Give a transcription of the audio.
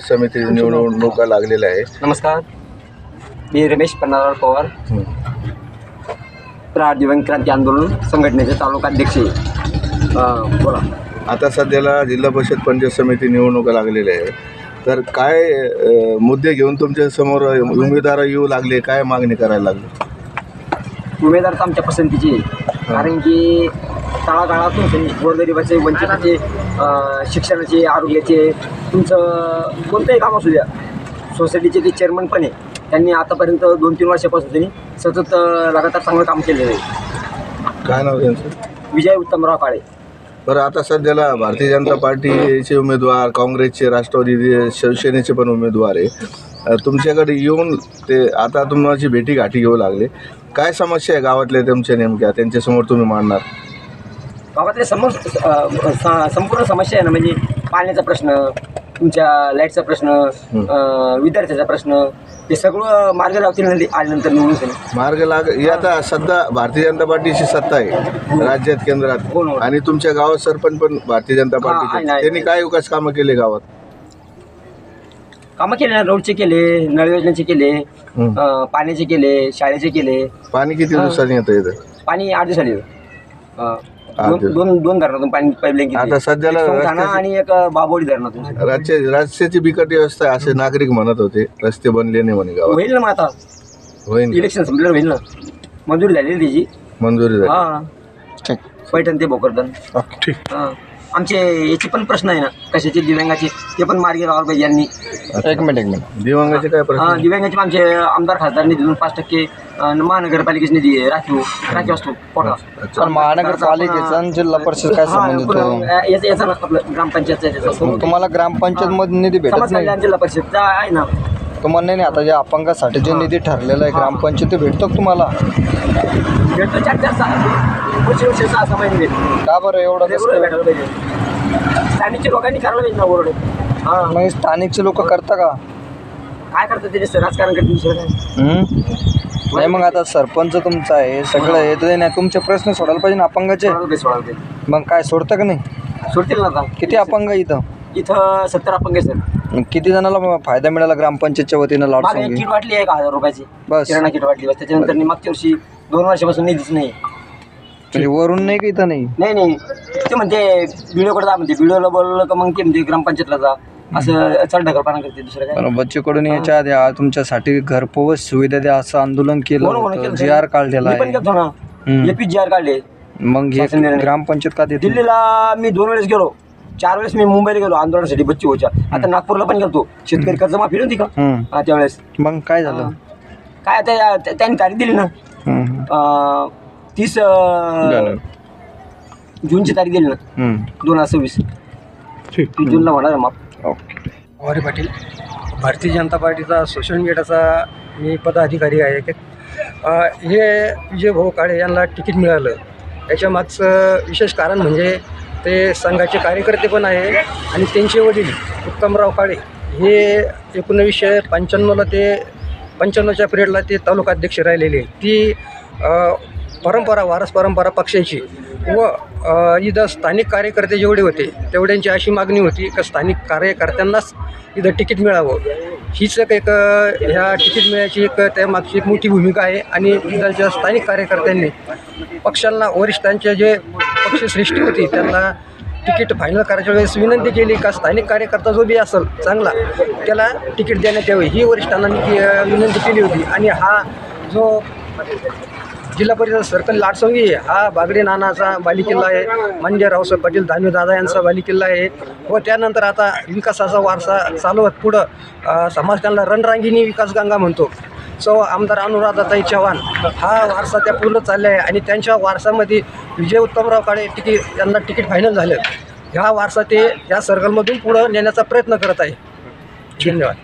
समिती निवडणुका लागलेल्या आहे. नमस्कार, मी रमेश पन्नालाल पवार, प्रहार दिव्यांग क्रांती आंदोलन संघटनेचे तालुकाध्यक्ष. बोला. आता सध्याला जिल्हा परिषद पंचायत समिती निवडणुका लागलेल्या आहे, तर काय मुद्दे घेऊन तुमच्या समोर उमेदवार येऊ लागले, काय मागणी करायला लागली? उमेदवार तर आमच्या पसंतीचे, कारण की तळागाळातून गोरगरिबाचे, वंचिताचे, शिक्षणाचे, आरोग्याचे, तुमचं कोणतंही काम असू द्या, सोसायटीचे ते चेअरमन पण आहे, त्यांनी आतापर्यंत 2-3 वर्षापासून त्यांनी सतत लगातार चांगलं काम केलेलं आहे. काय नाव त्यांचं? विजय उत्तमराव काळे. बरं, आता सध्याला भारतीय जनता पार्टीचे उमेदवार, काँग्रेसचे, राष्ट्रवादी, शिवसेनेचे पण उमेदवार आहे, तुमच्याकडे येऊन ते आता तुमची भेटीगाठी घेऊ लागले. काय समस्या आहे गावातल्या तुमच्या नेमक्या, त्यांच्यासमोर तुम्ही मांडणार? गावातले संपूर्ण समस्या आहे ना, म्हणजे पाण्याचा प्रश्न, तुमच्या लाईटचा प्रश्न, विद्यार्थ्याचा प्रश्न, हे सगळं मार्ग लावतील आल्यानंतर निवडून मार्ग आता सध्या भारतीय जनता पार्टीची सत्ता आहे राज्यात, केंद्रात, आणि तुमच्या गावात सरपंच पण भारतीय जनता पार्टीचे. त्यांनी काय विकास कामं केले गावात? कामं केले ना, रोडचे केले, नळ योजनेचे केले, पाण्याचे केले, शाळेचे केले. पाणी किती दिवसांनी येतं इथं? पाणी 8 दिवसांनी येतं. दोन धरणातून पाणी पाईपलाईन. आता सध्याला आणि एक बाबोडी धरणातून. रस्त्याची बिकट व्यवस्था आहे असे नागरिक म्हणत होते, रस्ते बनले नाही म्हणे गावात. होईल ना, मग आता होईल, इलेक्शन संपल्यावर होईल ना. मंजुरी झालेली त्याची, मंजुरी झाली. हां, पैठण ते भोकरदन. ठीक. आमचे याचे पण प्रश्न आहे ना, कशाचे, दिव्यांगाचे, ते पण मार्गी लावायला पाहिजे यांनी. एक मिनिट दिव्यांगाचे काय प्रश्न? दिव्यांगाचे आमचे आमदार खासदार निधीतून 5% महानगरपालिकेचा निधी आहे, राखीव असतो पोटा. पण महानगरपालिकेचा जिल्हा परिषद काय संबंधित? याचा आपलं ग्रामपंचायतचा तुम्हाला ग्रामपंचायत मध्ये निधी भेटत नाही? जिल्हा परिषद आहे ना तुम्हाला. नाही, आता जे अपंगासाठी जो निधी ठरलेला आहे ग्रामपंचायत, भेटतो तुम्हाला? भेटतो 4-6 महिने भेटतो. का बरं एवढं? भेटायला पाहिजे, स्थानिकच्या लोकांनी करायला पाहिजे ना ओरडे. मग स्थानिकचे लोक करता का? काय करतात ते, राजकारण करते दुसरं काय? नाही, मग आता सरपंच तुमचा आहे, सगळं येतं नाही, तुमचे प्रश्न सोडायला पाहिजे ना अपंगाचे. मग काय सोडतं का नाही? सोडतील ना. आता किती अपंग इथं? 70 अपंग आहे सर. किती जणाला फायदा मिळाला ग्रामपंचायतच्या वतीनं? किट वाटली 1000 रुपयाची, बस किराणा किट वाटली. बस त्याच्यानंतर मागच्या वर्षी 2 वर्षापासून निधीच नाही. म्हणजे वरून नाही का इथं? नाही, ते म्हणते व्हिडिओकडे जा, म्हणते व्हिडिओला बोलवलं का मग ते म्हणते ग्रामपंचायतला जा, असं चढढकलपणा करते. दुसरं काय? बच्चूकडून याच्या आधी तुमच्यासाठी घरपोच सुविधा द्या असं आंदोलन केलं, GR काढलेला आहे, EPGR काढले. मग ग्रामपंचायत का देते? दिल्लीला मी 2 वेळेस गेलो, 4 वेळेस मी मुंबईला गेलो आंदोलनासाठी बच्ची होच्या. आता नागपूरला पण गेलो, शेतकरी कर्जमाफी नव्हती का त्यावेळेस. मग काय झालं? काय आता त्यांनी तारीख दिली ना, 30 जूनची तारीख दिली ना, 2026 जूनला होणार मग. वारे पाटील, भारतीय जनता पार्टीचा सोशल मीडियाचा मी पदाधिकारी आहे. हे विजय भाऊ काळे यांना तिकीट मिळालं, याच्यामागचं विशेष कारण म्हणजे ते संघाचे कार्यकर्ते पण आहे, आणि त्यांचे वडील उत्तमराव काळे हे 1995ला ते 95च्या पिरियडला ते तालुकाध्यक्ष राहिलेले. ती वारस परंपरा पक्षाची, व इथं स्थानिक कार्यकर्ते जेवढे होते तेवढ्यांची अशी मागणी होती की स्थानिक कार्यकर्त्यांनाच इथं तिकीट मिळावं. हीच एक ह्या तिकीट मिळायची एक त्यामागची एक मोठी भूमिका आहे. आणि इथलच्या स्थानिक कार्यकर्त्यांनी पक्षांना, वरिष्ठांच्या जे पक्षश्रेष्ठी होती त्यांना तिकीट फायनल करायच्या वेळेस विनंती केली का स्थानिक कार्यकर्ता जो बी असेल चांगला त्याला तिकीट देण्यात यावे, ही वरिष्ठांना विनंती केली होती. आणि हा जो जिल्हा परिषद सर्कल लाडसंगी हा बागडे नानाचा बालेकिल्ला आहे, म्हणजे रावसाहेब पाटील दानवे दादा यांचा बालेकिल्ला आहे. व त्यानंतर आता विकासाचा वारसा चालवत पुढं समाज त्यांना रणरांगिणी विकासगंगा म्हणतो, आमदार अनुराधाताई चव्हाण हा वारसा त्या पूर्ण चालला आहे. आणि त्यांच्या वारसामध्ये विजय उत्तमराव काळे यांना तिकीट फायनल झालं. ह्या वारसा ते या सर्कलमधून पुढं नेण्याचा प्रयत्न करत आहे. धन्यवाद.